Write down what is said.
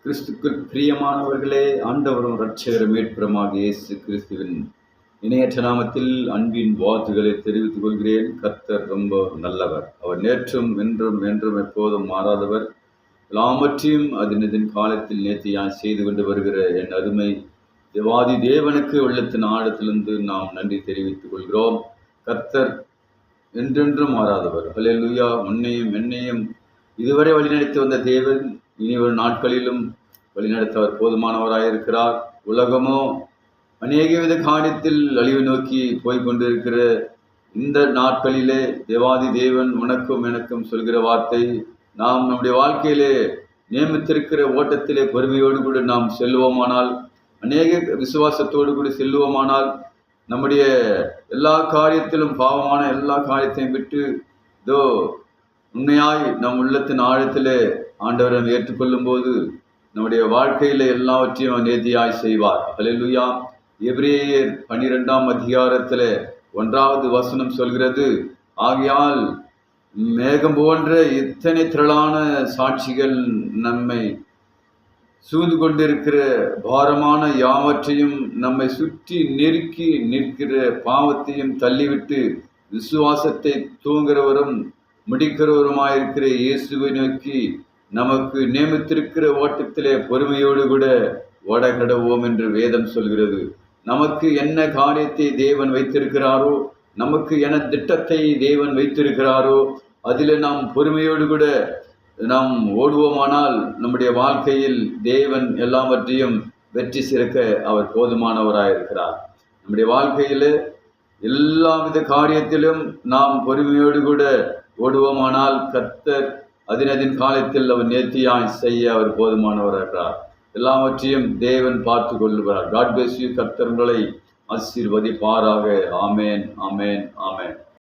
கிறிஸ்துக்குள் பிரியமானவர்களே, ஆண்டவரும் இரட்சகரும் மீட்பருமாக இயேசு கிறிஸ்துவின் இணையற்ற நாமத்தில் அன்பின் வாழ்த்துக்களை தெரிவித்துக் கொள்கிறேன். கர்த்தர் ரொம்ப நல்லவர். அவர் நேற்றும் இன்றும் என்றும் எப்போதும் மாறாதவர். எல்லாவற்றையும் அதனதின் காலத்தில் நேர்த்தியாய் செய்து கொண்டு வருகிற என் அருமை தேவாதி தேவனுக்கு உள்ளத்தின் ஆழத்திலிருந்து நாம் நன்றி தெரிவித்துக் கொள்கிறோம். கர்த்தர் என்றென்றும் மாறாதவர். அல்லேலூயா. உன்னையும் என்னையும் இதுவரை வழிநடத்தி வந்த தேவன் இனி ஒரு நாட்களிலும் வழிநடத்த அவர் போதுமானவராயிருக்கிறார். உலகமோ அநேக வித காரியத்தில் அழிவு நோக்கி போய்கொண்டிருக்கிற இந்த நாட்களிலே தேவாதி தேவன் உனக்கும் எனக்கும் சொல்கிற வார்த்தை, நாம் நம்முடைய வாழ்க்கையிலே நியமித்திருக்கிற ஓட்டத்திலே பொறுமையோடு கூட நாம் செல்லுவோமானால், அநேக விசுவாசத்தோடு கூட செல்லுவோமானால், நம்முடைய எல்லா காரியத்திலும் பாவமான எல்லா காரியத்தையும் விட்டு இதோ உண்மையாய் நம் உள்ளத்தின் ஆழத்திலே ஆண்டவரை ஏற்றுக்கொள்ளும் போது நம்முடைய வாழ்க்கையில எல்லாவற்றையும் நேர்த்தியாய் செய்வார். அல்லேலூயா. எபிரேயர் 12ஆம் அதிகாரத்திலே 1வது வசனம் சொல்கிறது, ஆகையால் மேகம் போன்ற இத்தனை திரளான சாட்சிகள் நம்மை சூழ்ந்து கொண்டிருக்கிற பாரமான யாவற்றையும் நம்மை சுற்றி நெருக்கி நிற்கிற பாவத்தையும் தள்ளிவிட்டு விசுவாசத்தை தூங்குகிறவரும் முடிக்கிறவருமாயிருக்கிற இயேசுவை நோக்கி நமக்கு நியமித்திருக்கிற ஓட்டத்திலே பொறுமையோடு கூட ஓடக்கடவோம் என்று வேதம் சொல்கிறது. நமக்கு என்ன காரியத்தை தேவன் வைத்திருக்கிறாரோ, நமக்கு என்ன திட்டத்தை தேவன் வைத்திருக்கிறாரோ, அதில் நாம் பொறுமையோடு கூட நாம் ஓடுவோமானால் நம்முடைய வாழ்க்கையில் தேவன் எல்லாவற்றையும் வெற்றி சிறக்க அவர் போதுமானவராயிருக்கிறார். நம்முடைய வாழ்க்கையில் எல்லா வித காரியத்திலும் நாம் பொறுமையோடு கூட ஓடுவோமானால் கர்த்தர் அதனதின் காலத்தில் அவர் நேர்த்தியாய் செய்ய அவர் போதுமானவராகிறார். எல்லாவற்றையும் தேவன் பார்த்து கொள்ளுவார். God bless you. கர்த்தர் உங்களை ஆசீர்வதிப்பாராக. ஆமேன், ஆமேன், ஆமேன்.